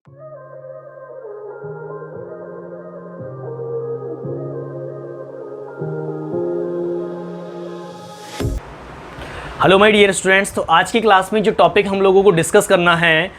Hello my dear students, तो आज की क्लास में जो टॉपिक हम लोगों को डिस्कस करना है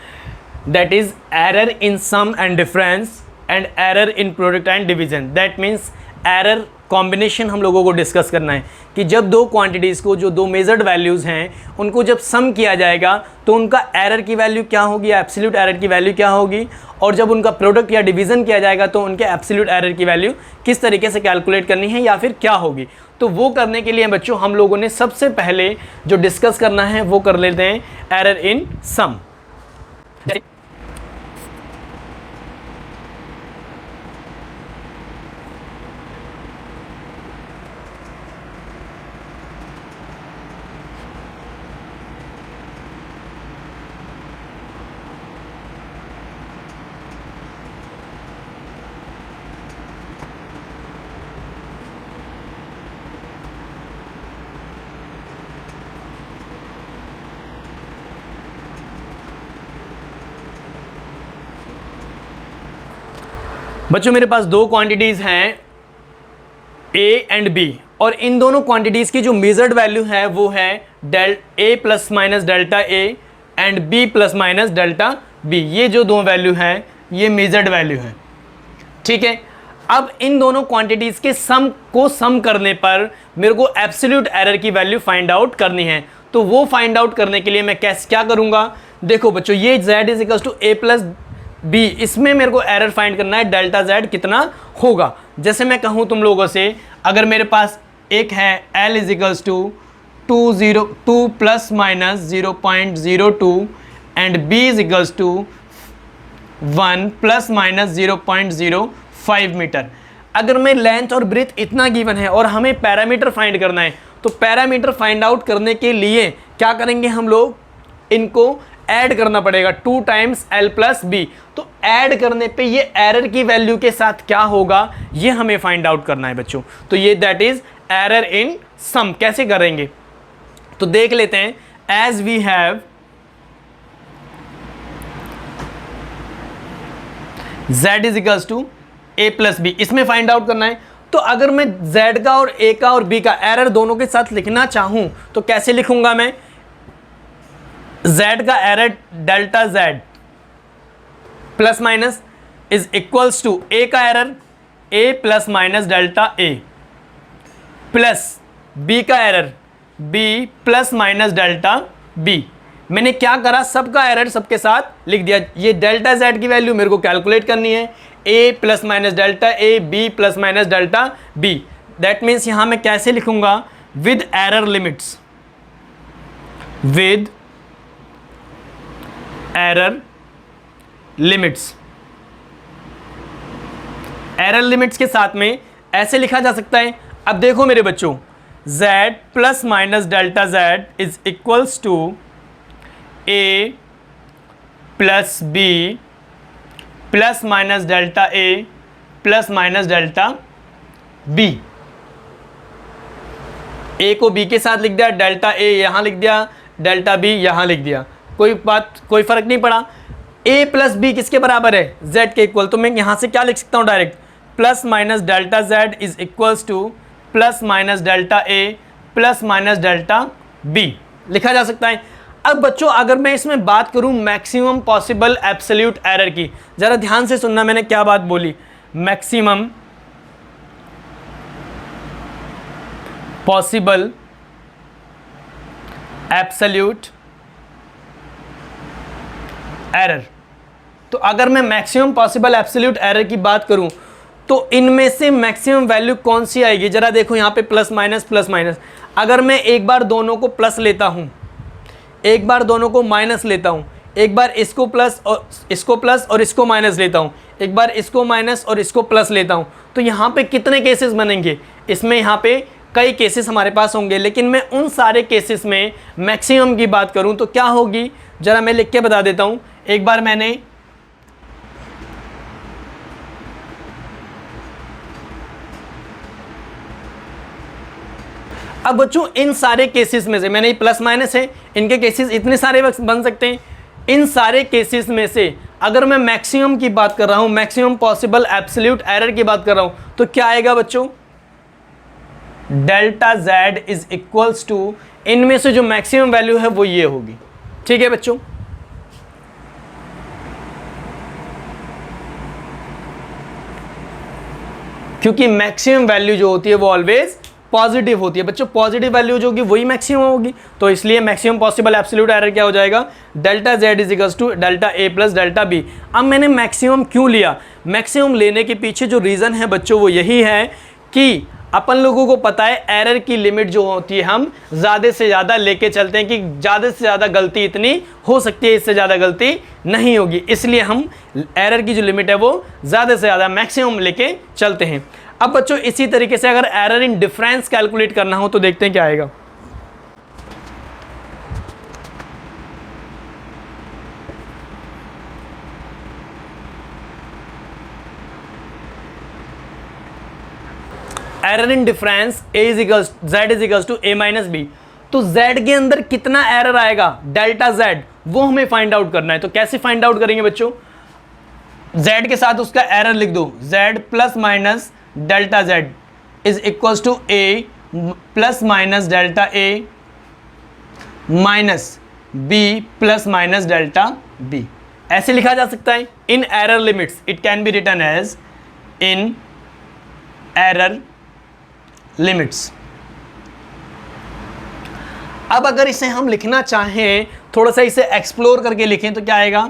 that is error in sum and difference and error in product and division. That means error combination हम लोगों को डिस्कस करना है कि जब दो क्वांटिटीज़ को, जो दो मेजर्ड वैल्यूज़ हैं, उनको जब सम किया जाएगा तो उनका एरर की वैल्यू क्या होगी, एब्सोल्यूट एरर की वैल्यू क्या होगी, और जब उनका प्रोडक्ट या डिवीज़न किया जाएगा तो उनके एब्सोल्यूट एरर की वैल्यू किस तरीके से कैलकुलेट करनी है या फिर क्या होगी। तो वो करने के लिए बच्चों हम लोगों ने सबसे पहले जो डिस्कस करना है वो कर लेते हैं एरर इन सम। बच्चों मेरे पास दो क्वांटिटीज़ हैं ए एंड बी, और इन दोनों क्वांटिटीज़ की जो मेजर्ड वैल्यू है वो है A plus minus delta A and B plus minus delta B. ये जो दो वैल्यू हैं ये मेजर्ड वैल्यू है, ठीक है। अब इन दोनों क्वांटिटीज़ के सम को सम करने पर मेरे को एब्सोल्यूट एरर की वैल्यू फाइंड आउट करनी है। तो वो फाइंड आउट करने के लिए मैं क्या करूँगा, देखो बच्चों, ये z is equals to a plus b, इसमें मेरे को एरर फाइंड करना है डेल्टा z कितना होगा। जैसे मैं कहूँ तुम लोगों से, अगर मेरे पास एक है l is equals to 2 plus minus 0.02 and b is equals to 1 plus minus 0.05 metre. अगर मैं लेंथ और ब्रेथ इतना गिवन है और हमें पैरामीटर फाइंड करना है, तो पैरामीटर फाइंड आउट करने के लिए क्या करेंगे हम लोग, इनको ऐड करना पड़ेगा 2 टाइम्स l प्लस बी। तो ऐड करने पे ये एरर की वैल्यू के साथ क्या होगा ये हमें फाइंड आउट करना है बच्चों। तो ये that is error in sum. कैसे करेंगे तो देख लेते हैं। As we have z is equals to a plus b, इसमें फाइंड आउट करना है। तो अगर मैं z का और a का और b का एरर दोनों के साथ लिखना चाहूं तो कैसे लिखूंगा मैं, z का error delta z plus minus is equals to a का error a plus minus delta a plus b का error b plus minus delta b। मैंने क्या करा, सबका एरर सबके साथ लिख दिया। ये डेल्टा z की वैल्यू मेरे को कैलकुलेट करनी है, a plus minus delta a b plus minus delta b। That means यहां मैं कैसे लिखूंगा, with error limits, with error limits. Error limits के साथ में ऐसे लिखा जा सकता है। अब देखो मेरे बच्चों, z plus minus delta z is equals to a plus b plus minus delta a plus minus delta b। a को b के साथ लिख दिया, डेल्टा a यहां लिख दिया, डेल्टा b यहां लिख दिया, कोई फर्क नहीं पड़ा। a प्लस बी किसके बराबर है, z के इक्वल। तो मैं यहां से क्या लिख सकता हूं, direct plus minus delta z is equals to plus minus delta a plus minus delta b लिखा जा सकता है। अब बच्चों अगर मैं इसमें बात करूं मैक्सिमम पॉसिबल एब्सोल्यूट एरर की, जरा ध्यान से सुनना मैंने क्या बात बोली, मैक्सिमम पॉसिबल एब्सोल्यूट एरर। तो अगर मैं मैक्सिमम पॉसिबल एब्सोल्यूट एरर की बात करूं तो इनमें से मैक्सिमम वैल्यू कौन सी आएगी, जरा देखो यहां पे प्लस माइनस। अगर मैं एक बार दोनों को प्लस लेता हूं, एक बार दोनों को माइनस लेता हूं, एक बार इसको प्लस और इसको माइनस लेता हूं, एक बार इसको माइनस और इसको प्लस लेता हूं, तो यहां पे कितने केसेस बनेंगे, इसमें यहां पे कई केसेस हमारे पास होंगे। लेकिन मैं उन सारे केसेस में मैक्सिमम की बात करूं तो क्या होगी, जरा मैं लिख के बता देता हूं। एक बार मैंने अब बच्चों इन सारे केसेस में से, मैंने प्लस माइनस है, इनके केसेस इतने सारे बन सकते हैं। इन सारे केसेस में से अगर मैं मैक्सिमम की बात कर रहा हूं, मैक्सिमम पॉसिबल एब्सोल्यूट एरर की बात कर रहा हूं, तो क्या आएगा बच्चों? Delta z is equals to, इनमें से जो मैक्सिमम वैल्यू है वो ये होगी। ठीक है बच्चों, क्योंकि मैक्सिमम वैल्यू जो होती है वो ऑलवेज पॉजिटिव होती है बच्चों, पॉजिटिव वैल्यू जो होगी वही मैक्सिमम होगी, तो इसलिए मैक्सिमम पॉसिबल एब्सोल्यूट एरर क्या हो जाएगा? Delta z is equals to delta a plus delta b। अब मैंने मैक्सिमम क्यों लिया? मैक्सिमम लेने के पीछे जो रीज़न है बच्चों वो यही है कि अपन लोगों को पता है एरर की लिमिट जो होती है हम ज़्यादा से ज़्यादा लेके चलते हैं कि ज़्यादा से ज़्यादा गलती इतनी हो सकती है, इससे ज़्यादा गलती नहीं होगी, इसलिए हम एरर की जो लिमिट है वो ज़्यादा से ज़्यादा मैक्सिमम लेके चलते हैं। अब बच्चों इसी तरीके से अगर एरर इन डिफरेंस कैलकुलेट करना हो तो देखते हैं क्या आएगा। Error in difference z is equals to a minus b, तो z के अंदर कितना एरर आएगा? डेल्टा z, वो हमें फाइंड आउट करना है। तो कैसे फाइंड आउट करेंगे बच्चों? z के साथ उसका एरर लिख दो, z plus minus delta z is equals to a plus minus delta a minus b plus minus delta b। ऐसे लिखा जा सकता है in error limits, it can be written as in error limits. अब अगर इसे हम लिखना चाहें, थोड़ा सा इसे एक्सप्लोर करके लिखें तो क्या आएगा?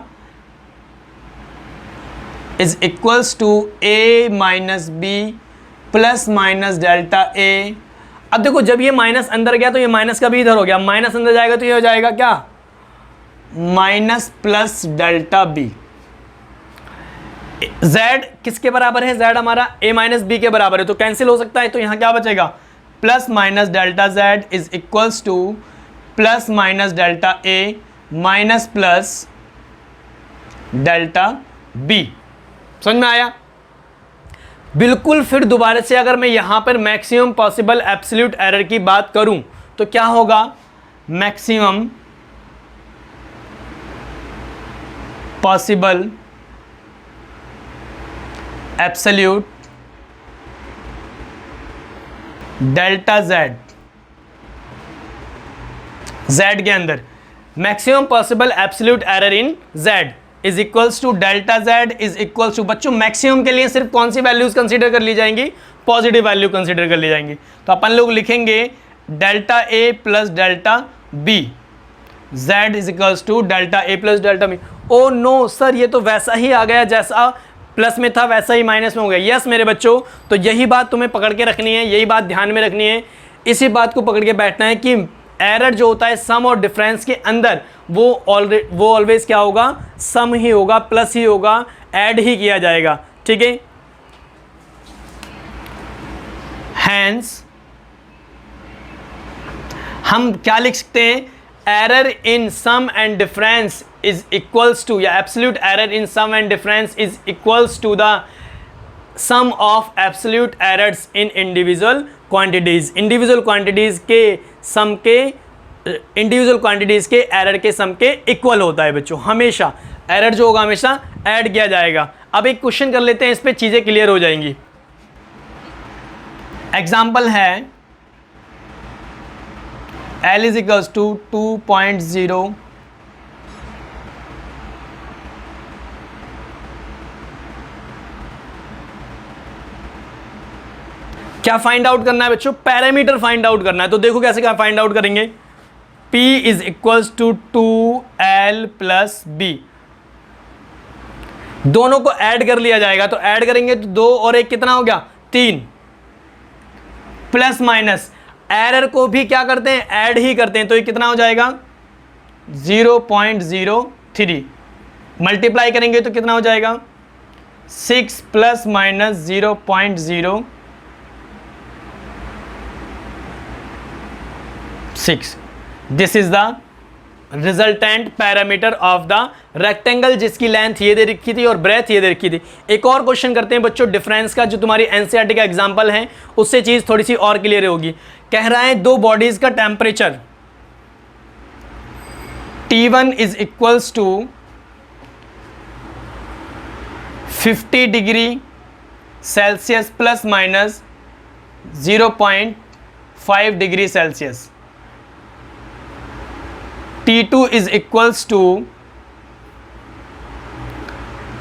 Is equals to a minus b plus minus delta a। अब देखो जब ये माइनस अंदर गया तो ये माइनस का भी इधर हो गया, माइनस अंदर जाएगा तो ये हो जाएगा क्या? Minus plus delta b। z किसके बराबर है? z हमारा a माइनस बी के बराबर है, तो कैंसिल हो सकता है, तो यहां क्या बचेगा? Plus minus delta z is equals to plus minus delta a minus plus delta b। समझ में आया? बिल्कुल। फिर दोबारा से अगर मैं यहां पर मैक्सिमम पॉसिबल एब्सोल्यूट एरर की बात करूं तो क्या होगा? Maximum possible absolute delta z, z के अंदर maximum possible absolute error in z is equals to delta z is equals to, बच्चों मैक्सिमम के लिए सिर्फ कौन सी वैल्यूज कंसीडर कर ली जाएंगी? पॉजिटिव वैल्यू कंसीडर कर ली जाएंगी। तो अपन लोग लिखेंगे delta a plus delta b, z is equals to delta a plus delta b। Oh no sir, ये तो वैसा ही आ गया जैसा प्लस में था वैसा ही माइनस में हो गया। यस मेरे बच्चों, तो यही बात तुम्हें पकड़ के रखनी है, यही बात ध्यान में रखनी है, इसी बात को पकड़ के बैठना है कि एरर जो होता है सम और डिफरेंस के अंदर वो ऑलवेज क्या होगा? सम ही होगा, प्लस ही होगा, ऐड ही किया जाएगा। ठीक है, हैंस हम क्या लिख सकते हैं? Error in sum and difference is equals to, या absolute error in sum and difference is equals to the sum of absolute errors in individual quantities. Individual quantities के सम के, इंडिविजुअल क्वांटिटीज के error के sum के equal होता है बच्चों। हमेशा एरर जो होगा हमेशा ऐड किया जाएगा। अब एक क्वेश्चन कर लेते हैं, इस पे चीजें क्लियर हो जाएंगी। एग्जाम्पल है L इज इक्वल्स टू 2.0 क्या फाइंड आउट करना है बच्चों? पैरामीटर फाइंड आउट करना है। तो देखो कैसे क्या फाइंड आउट करेंगे? P is equals to 2L plus B, दोनों को ऐड कर लिया जाएगा। तो ऐड करेंगे तो 2 और 1 कितना हो गया? 3, प्लस माइनस एरर को भी क्या करते हैं? ऐड ही करते हैं। तो ये कितना हो जाएगा? 0.03। मल्टीप्लाई करेंगे तो कितना हो जाएगा? 6 plus minus 0.06। This is the resultant parameter of the rectangle, जिसकी लेंथ ये दे रखी थी और ब्रेथ ये दे रखी थी। एक और क्वेश्चन करते हैं बच्चों डिफरेंस का, जो तुम्हारी एनसीईआरटी का एग्जांपल है, उससे चीज थोड़ी सी और क्लियर होगी। कह रहा है दो बॉडीज का temperature T1 is equals to 50 degree Celsius plus minus 0.5 degree Celsius. T2 is equals to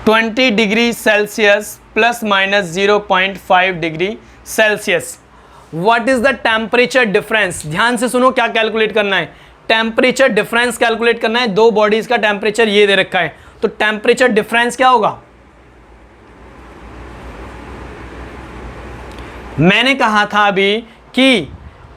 20 degree Celsius plus minus 0.5 degree Celsius. What is the temperature difference? ध्यान से सुनो, क्या कैलकुलेट करना है? टेम्परेचर डिफरेंस कैलकुलेट करना है। दो बॉडीज का टेम्परेचर ये दे रखा है, तो टेम्परेचर डिफरेंस क्या होगा? मैंने कहा था अभी कि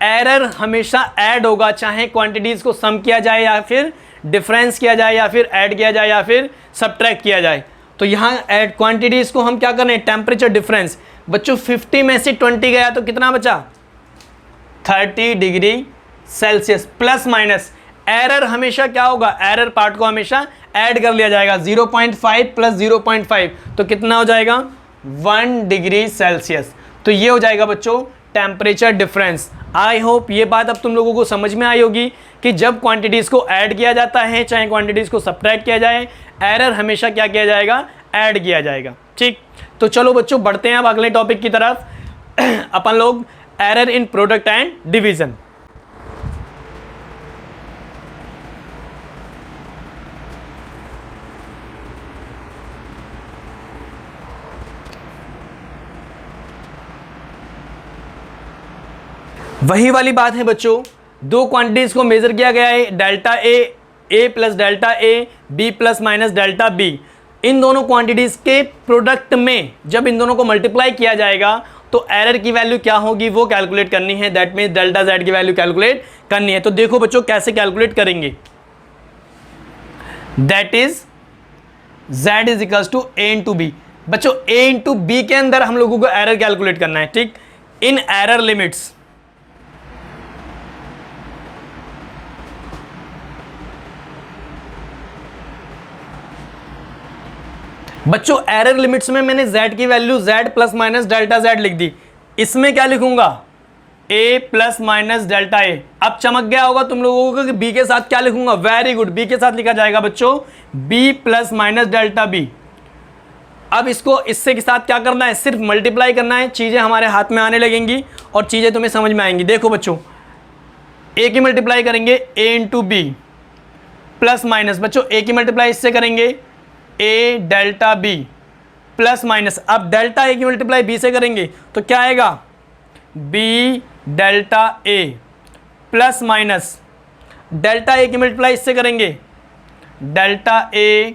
एरर हमेशा ऐड होगा, चाहे क्वांटिटीज को सम किया जाए या फिर डिफरेंस किया जाए या फिर ऐड किया जाए या फिर सब्ट्रैक्ट किया जाए। तो यहाँ ऐड क्वांटिटीज को हम क्या कर रहे हैं? Temperature difference. बच्चों 50 में से 20 गया तो कितना बचा? 30 degree Celsius plus minus. Error हमेशा क्या होगा? एरर पार्ट को हमेशा ऐड कर लिया जाएगा। 0.5 प्लस 0.5 तो कितना हो जाएगा? 1 डिग्री सेल्सियस। तो ये हो जाएगा बच्चों टेम्परेचर डिफरेंस। आई होप ये बात अब तुम लोगों को समझ में आई होगी कि जब क्वांटिटीज को ऐड किया जाता है चाहे क्वांटिटीज को सब्ट्रैक्ट किया जाए, एरर हमेशा क्या किया जाएगा? ऐड किया जाएगा। ठीक, तो चलो बच्चों बढ़ते हैं अब अगले टॉपिक की तरफ। अपन लोग error in product and division. वही वाली बात है बच्चों, दो क्वांटिटीज को मेजर किया गया है, delta A plus delta A, B plus minus delta B. इन दोनों क्वांटिटीज के प्रोडक्ट में जब इन दोनों को मल्टीप्लाई किया जाएगा तो एरर की वैल्यू क्या होगी वो कैलकुलेट करनी है। दैट मीन्स डेल्टा जेड की वैल्यू कैलकुलेट करनी है। तो देखो बच्चों कैसे कैलकुलेट करेंगे। That is z is equals to a into b. बच्चों ए इंटू बी के अंदर हम लोगों को एरर कैलकुलेट करना है। ठीक, इन एरर लिमिट्स बच्चों एरर लिमिट्स में मैंने z की value z plus minus delta z लिख दी। इसमें क्या लिखूंगा? a प्लस माइनस डेल्टा ए। अब चमक गया होगा तुम लोगों को कि b के साथ क्या लिखूंगा? वेरी गुड, b के साथ लिखा जाएगा बच्चों b plus minus delta b। अब इसको इससे के साथ क्या करना है? सिर्फ मल्टीप्लाई करना है। चीजें हमारे हाथ में आने लगेंगी और चीजें तुम्हें समझ में आएंगी। देखो बच्चों a की मल्टीप्लाई करेंगे a into b plus minus, बच्चों a की मल्टीप्लाई इससे करेंगे a delta b plus minus. अब डेल्टा a की मल्टीप्लाई b से करेंगे तो क्या आएगा? b delta a plus minus delta a की मल्टीप्लाई इससे करेंगे डेल्टा a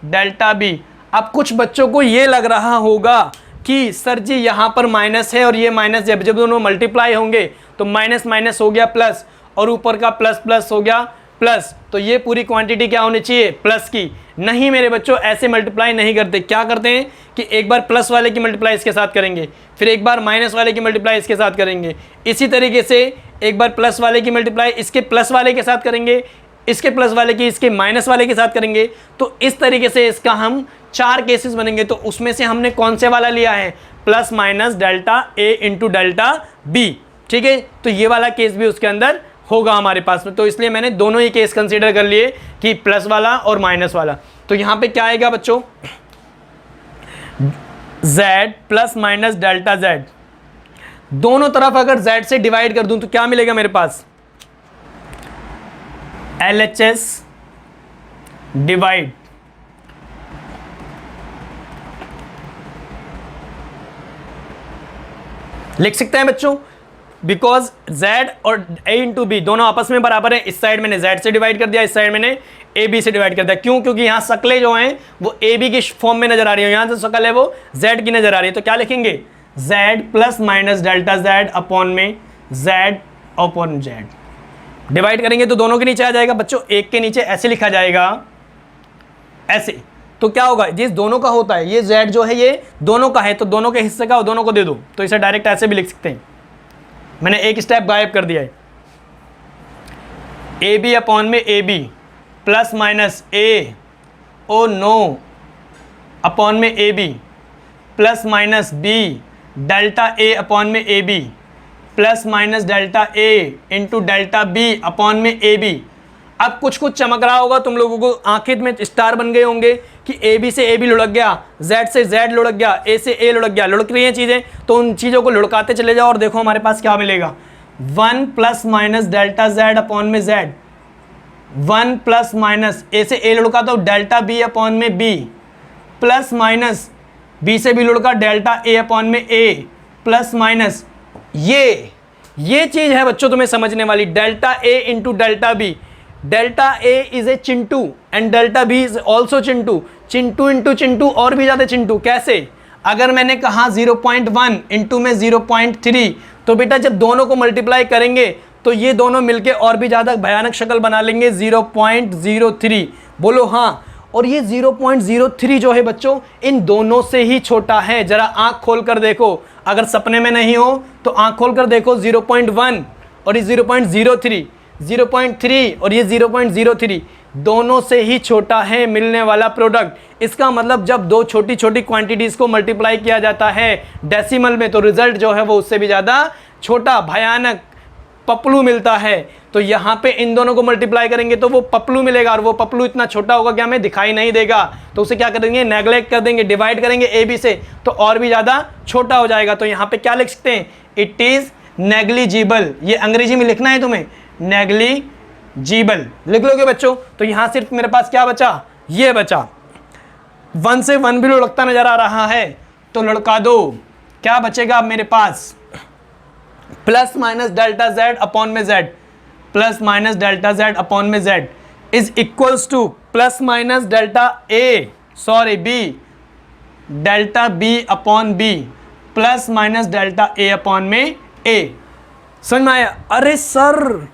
डेल्टा b। अब कुछ बच्चों को ये लग रहा होगा कि सर जी यहाँ पर माइनस है और ये माइनस, जब दोनों मल्टीप्लाई होंगे तो माइनस माइनस हो गया प्लस और ऊपर का प्लस प्लस हो गया प्लस, तो ये पूरी क्वांटिटी क्या होनी चाहिए? प्लस की। नहीं मेरे बच्चों, ऐसे मल्टीप्लाई नहीं करते। क्या करते हैं कि एक बार प्लस वाले की मल्टीप्लाई इसके साथ करेंगे, फिर एक बार माइनस वाले की मल्टीप्लाई इसके साथ करेंगे, इसी तरीके से एक बार प्लस वाले की मल्टीप्लाई इसके प्लस वाले के साथ करेंगे, इसके प्लस वाले की इसके माइनस वाले के साथ करेंगे। तो इस तरीके से इसका हम 4 केसेस बनेंगे। तो उसमें से हमने कौन से वाला लिया है? प्लस माइनस डेल्टा ए इंटू डेल्टा बी। ठीक है, तो ये वाला केस भी उसके अंदर होगा हमारे पास में। तो इसलिए मैंने दोनों ही केस कंसीडर कर लिए कि प्लस वाला और माइनस वाला। तो यहां पे क्या आएगा बच्चों? z plus minus delta z, दोनों तरफ अगर z से डिवाइड कर दूं तो क्या मिलेगा मेरे पास? LHS डिवाइड लिख सकते हैं बच्चों, बिकॉज z और a इंटू बी दोनों आपस में बराबर है। इस साइड मैंने z से डिवाइड कर दिया, इस साइड मैंने ए बी से डिवाइड कर दिया। क्यों? क्योंकि यहाँ शक्लें जो हैं वो ए बी की फॉर्म में नजर आ रही है, यहाँ से शक्ल है वो z की नजर आ रही है। तो क्या लिखेंगे? z plus minus delta z upon में z अपॉन z। डिवाइड करेंगे तो दोनों के नीचे आ जाएगा बच्चों, एक के नीचे ऐसे लिखा जाएगा, ऐसे। तो क्या होगा? जिस दोनों का होता है, ये z जो है ये दोनों का है, तो दोनों के हिस्से का दोनों को दे दो। तो इसे डायरेक्ट ऐसे भी लिख सकते हैं। मैंने एक स्टेप गायब कर दिया है। ए बी अपॉन में A B plus minus A oh no upon में A B plus minus B delta A upon में A B plus minus delta A into delta B upon में ए बी। अब कुछ कुछ चमक रहा होगा तुम लोगों को, आंखें में स्टार बन गए होंगे कि ए बी से ए बी लुढ़क गया, जेड से जेड लुढ़क गया, ए से ए लुढ़क गया, लुढ़क रही हैं चीज़ें। तो उन चीज़ों को लुढ़काते चले जाओ और देखो हमारे पास क्या मिलेगा। 1 plus minus delta Z upon में जेड, 1 प्लस माइनस ए से ए लुढ़का तो डेल्टा बी अपॉन में बी, प्लस माइनस बी से बी लुढ़का डेल्टा ए अपॉन में ए, प्लस माइनस ये चीज है बच्चों तुम्हें समझने वाली, delta A into delta b. Delta a is a चिंटू and delta b is also चिंटू, चिंटू इंटू चिंटू और भी ज्यादा चिंटू। कैसे? अगर मैंने कहा 0.1 इंटू में 0.3, तो बेटा जब दोनों को मल्टीप्लाई करेंगे तो ये दोनों मिलके और भी ज्यादा भयानक शक्ल बना लेंगे, 0.03। बोलो हाँ। और ये 0.03 जो है बच्चों इन दोनों से ही छोटा है। जरा आंख खोल कर देखो, अगर सपने में नहीं हो तो आंख खोल कर देखो। 0.1 और ये 0.03, 0.3 और ये 0.03 दोनों से ही छोटा है मिलने वाला प्रोडक्ट। इसका मतलब जब दो छोटी छोटी क्वांटिटीज को मल्टीप्लाई किया जाता है डेसिमल में तो रिजल्ट जो है वो उससे भी ज़्यादा छोटा भयानक पपलू मिलता है। तो यहाँ पे इन दोनों को मल्टीप्लाई करेंगे तो वो पपलू मिलेगा और वो पपलू इतना छोटा होगा कि हमें दिखाई नहीं देगा। तो उसे क्या करेंगे? नेगलेक्ट कर देंगे, डिवाइड करेंगे ए बी से तो और भी ज़्यादा छोटा हो जाएगा। तो यहाँ पे क्या लिख सकते हैं? It is negligible. ये अंग्रेजी में लिखना है तुम्हें, नेग्लिजिबल लिख लोगे बच्चों। तो यहाँ सिर्फ मेरे पास क्या बचा? ये बचा। 1 से 1 भी लुढ़कता नजर आ रहा है तो लुढ़का दो। क्या बचेगा अब मेरे पास? Plus minus delta Z upon में Z, plus minus delta Z upon में Z is equals to plus minus delta A B delta B upon B plus minus delta A upon में ए। समझ में आया? अरे सर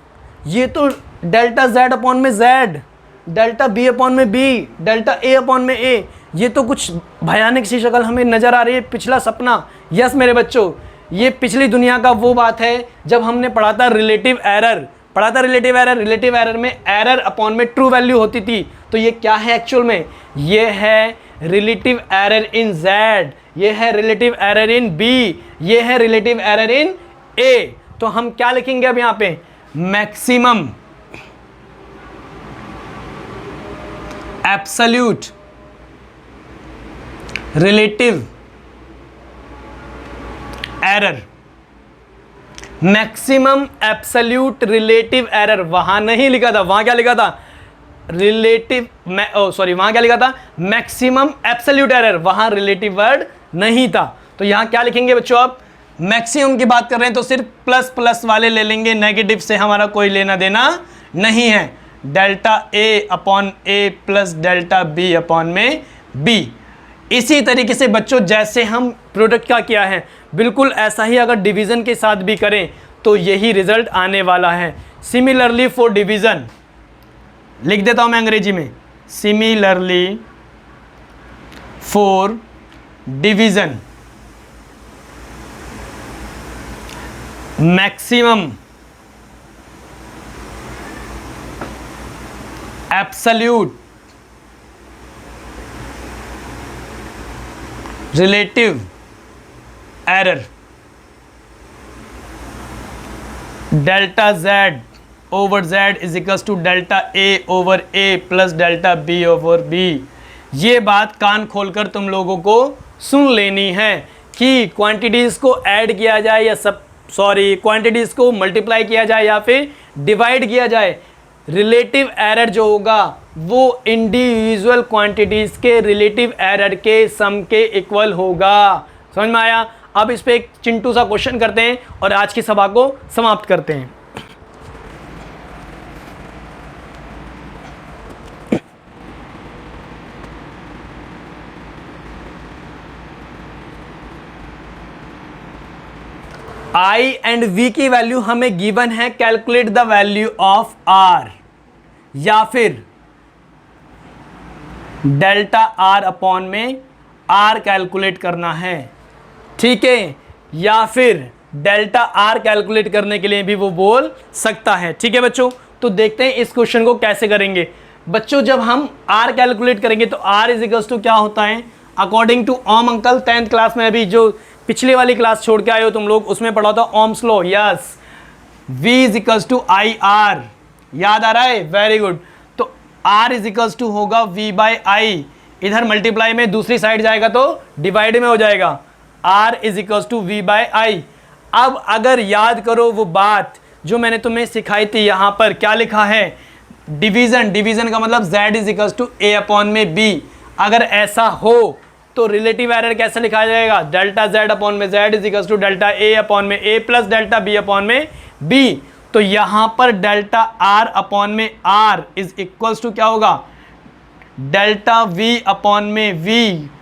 ये तो delta Z upon में जेड, डेल्टा बी अपॉन में बी, डेल्टा ए अपॉन में ए, ये तो कुछ भयानक सी शक्ल हमें नजर आ रही है। पिछला सपना। यस मेरे बच्चों, ये पिछली दुनिया का वो बात है जब हमने पढ़ा था रिलेटिव एरर। रिलेटिव एरर में एरर अपॉन में ट्रू वैल्यू होती थी। तो ये क्या है एक्चुअल में? ये है रिलेटिव एरर इन जेड, ये है रिलेटिव एरर इन बी, ये है रिलेटिव एरर इन ए। तो हम क्या लिखेंगे अब यहाँ पे? Maximum absolute relative error. Maximum absolute relative error वहां नहीं लिखा था, वहां क्या लिखा था? वहां क्या लिखा था? मैक्सिमम एब्सोल्यूट एरर, वहां रिलेटिव वर्ड नहीं था। तो यहां क्या लिखेंगे बच्चों? आप मैक्सिमम की बात कर रहे हैं तो सिर्फ प्लस प्लस वाले ले लेंगे, नेगेटिव से हमारा कोई लेना देना नहीं है। Delta A upon A plus delta B upon में बी। इसी तरीके से बच्चों जैसे हम प्रोडक्ट का किया है बिल्कुल ऐसा ही अगर डिवीज़न के साथ भी करें तो यही रिजल्ट आने वाला है। सिमिलरली फॉर डिवीज़न लिख देता हूं मैं अंग्रेजी में, similarly for division maximum absolute relative error delta z over z is equals to delta a over a plus delta b over b. ये बात कान खोलकर तुम लोगों को सुन लेनी है कि क्वांटिटीज़ को ऐड किया जाए या क्वांटिटीज़ को मल्टीप्लाई किया जाए या फिर डिवाइड किया जाए, रिलेटिव एरर जो होगा वो इंडिविजुअल क्वांटिटीज़ के रिलेटिव एरर के सम के इक्वल होगा। समझ में आया? अब इस पे एक चिंटू सा क्वेश्चन करते हैं और आज की सभा को समाप्त करते हैं। I एंड V की वैल्यू हमें गिवन है, calculate the value of R, या फिर डेल्टा R अपॉन में R कैलकुलेट करना है, ठीक है, या फिर डेल्टा R कैलकुलेट करने के लिए भी वो बोल सकता है। ठीक है बच्चों, तो देखते हैं इस क्वेश्चन को कैसे करेंगे। बच्चों जब हम R कैलकुलेट करेंगे तो R इज इक्वल्स टू क्या होता है? According to Ohm uncle 10th class में अभी जो पिछली वाली क्लास छोड़ के आए हो तुम लोग उसमें पढ़ा था Ohm's law. Yes, V is equals to I R, याद आ रहा है, वेरी गुड। तो R इज इक्वल्स टू होगा V बाई आई, इधर मल्टीप्लाई में दूसरी साइड जाएगा तो डिवाइड में हो जाएगा, R is equals to V by I. अब अगर याद करो वो बात जो मैंने तुम्हें सिखाई थी, यहां पर क्या लिखा है, डिवीजन, डिवीजन का मतलब Z is equals to A upon में B। अगर ऐसा हो तो रिलेटिव एरर कैसे लिखा जाएगा, डेल्टा Z अपॉन में Z is equals to delta A upon में A plus delta B upon में B। तो यहां पर डेल्टा R अपॉन में R इज इक्वल्स टू क्या होगा, डेल्टा V अपॉन में V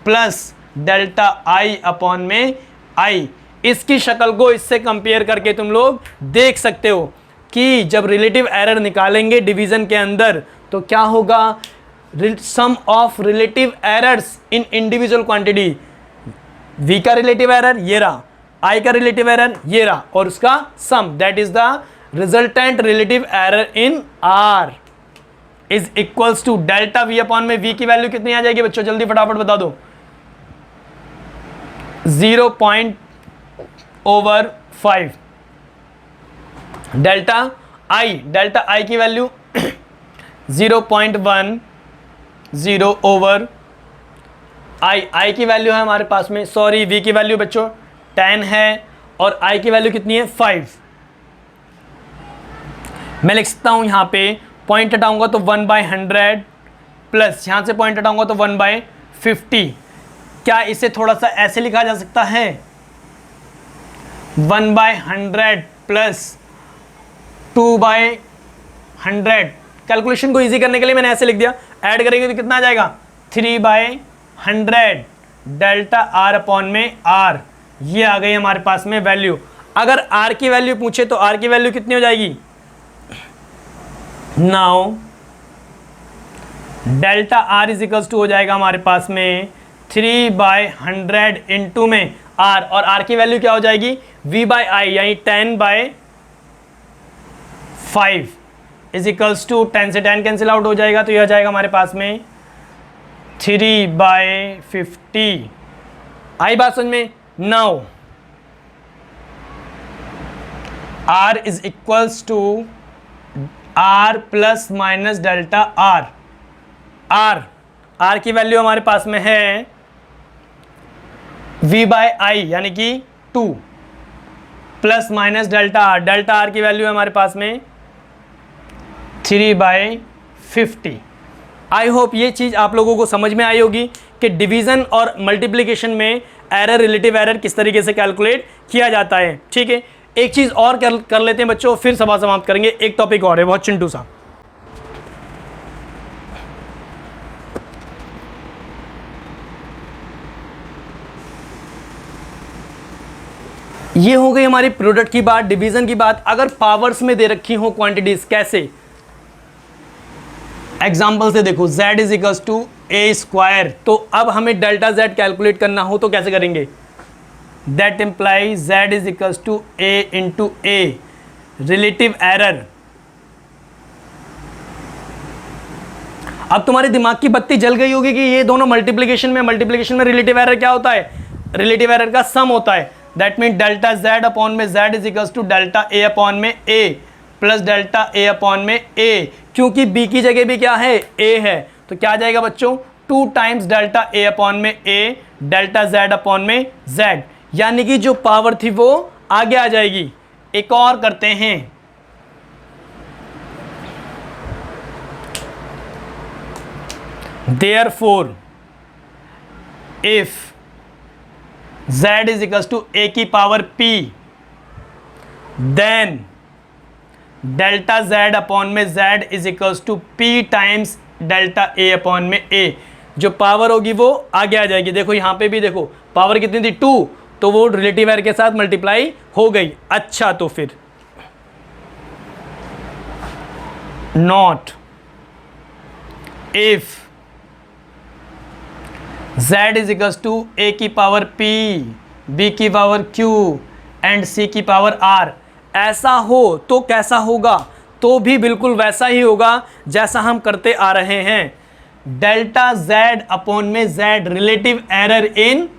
plus delta I upon में I। इसकी शक्ल को इससे कंपेयर करके तुम लोग देख सकते हो कि जब रिलेटिव एरर निकालेंगे डिवीजन के अंदर तो क्या होगा, sum of relative errors in individual quantity. V का रिलेटिव एरर ये रहा, I का रिलेटिव एरर ये रहा, और उसका sum, that is the resultant relative error in R is equals to delta V upon में V की वैल्यू कितनी आ जाएगी बच्चों, जल्दी फटाफट बता दो, 0.5। डेल्टा I की वैल्यू 0.10 ओवर I की वैल्यू है हमारे पास में, सॉरी V की वैल्यू बच्चों 10 है, और I की वैल्यू कितनी है 5। मैं लिख सकता हूं यहां पे पॉइंट हटाऊंगा तो 1/100 प्लस यहां से पॉइंट हटाऊंगा तो 1/50। क्या इसे थोड़ा सा ऐसे लिखा जा सकता है, 1/100 प्लस 2/100। कैलकुलेशन को इजी करने के लिए मैंने ऐसे लिख दिया, ऐड करेंगे तो कितना आ जाएगा, 3/100 डेल्टा R अपॉन में R। ये आ गई हमारे पास में वैल्यू। अगर R की वैल्यू पूछे तो R की वैल्यू कितनी हो जाएगी, now delta R is equals to हो जाएगा हमारे पास में 3/100 इंटू में R, और R की वैल्यू क्या हो जाएगी, V बाई आई, यानी 10/5 इज इक्वल्स टू 10 से 10 कैंसिल आउट हो जाएगा, तो यह जाएगा हमारे पास में 3/50। आई बात समझ में। Now R is equals to R plus minus delta R। R की वैल्यू हमारे पास में है V बाई आई यानी कि 2 plus minus delta R। Delta R की वैल्यू है हमारे पास में 3/50। आई होप ये चीज़ आप लोगों को समझ में आई होगी कि डिवीज़न और मल्टीप्लिकेशन में एरर, रिलेटिव एरर किस तरीके से कैलकुलेट किया जाता है। ठीक है, एक चीज़ और कर लेते हैं बच्चों, फिर सभा समाप्त करेंगे। एक टॉपिक और है बहुत चिंटू सा, ये हो गई हमारी प्रोडक्ट की बात, डिवीजन की बात। अगर पावर्स में दे रखी हो क्वांटिटीज, कैसे, एग्जाम्पल से देखो, z is equals to a square, तो अब हमें डेल्टा z कैलकुलेट करना हो तो कैसे करेंगे, that imply z is equals to a into a, relative error. अब तुम्हारे दिमाग की बत्ती जल गई होगी कि ये दोनों मल्टीप्लिकेशन में रिलेटिव एरर क्या होता है, रिलेटिव एरर का सम होता है। That mean delta z upon में z is equals to delta a upon में a plus delta a upon में a, क्योंकि b की जगह भी क्या है, a है, तो क्या आ जाएगा बच्चों, 2 टाइम्स डेल्टा a अपॉन में a डेल्टा z अपॉन में z, यानी कि जो पावर थी वो आगे आ जाएगी। एक और करते हैं, therefore if z is equals to a की power p, then delta z upon में z is equals to p times delta a upon में a। जो पावर होगी वो आगे आ जाएगी। देखो यहाँ पे भी देखो पावर कितनी थी, 2, तो वो रिलेटिव एरर के साथ मल्टीप्लाई हो गई। अच्छा, तो फिर not if z is equals to a की पावर p, b की पावर q एंड c की पावर r, ऐसा हो तो कैसा होगा, तो भी बिल्कुल वैसा ही होगा जैसा हम करते आ रहे हैं। डेल्टा z अपॉन में z, relative error in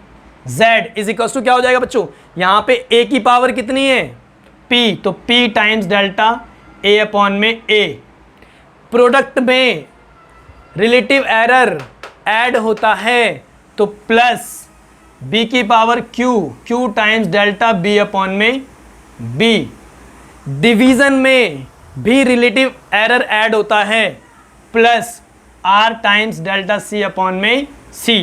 z is equals to क्या हो जाएगा बच्चों, यहाँ पे a की पावर कितनी है, p, तो p times delta a upon में a प्रोडक्ट में रिलेटिव एरर ऐड होता है तो प्लस b की power q times delta b upon में b। डिवीजन में भी रिलेटिव एरर ऐड होता है plus r times delta c upon में c।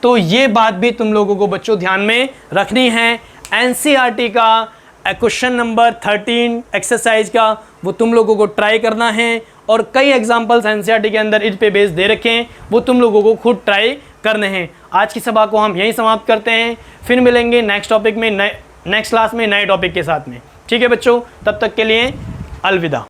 तो ये बात भी तुम लोगों को बच्चों ध्यान में रखनी है। एनसीईआरटी का क्वेश्चन नंबर 13 एक्सरसाइज का वो तुम लोगों को ट्राई करना है और कई एग्जांपल्स एनसीईआरटी के अंदर इस पे बेस दे रखे हैं, वो तुम लोगों को खुद ट्राई करने हैं। आज की सभा को हम यहीं समाप्त करते हैं, फिर मिलेंगे नेक्स्ट टॉपिक में, नेक्स्ट क्लास में नए टॉपिक के साथ में। ठीक है बच्चों, तब तक के लिए अलविदा।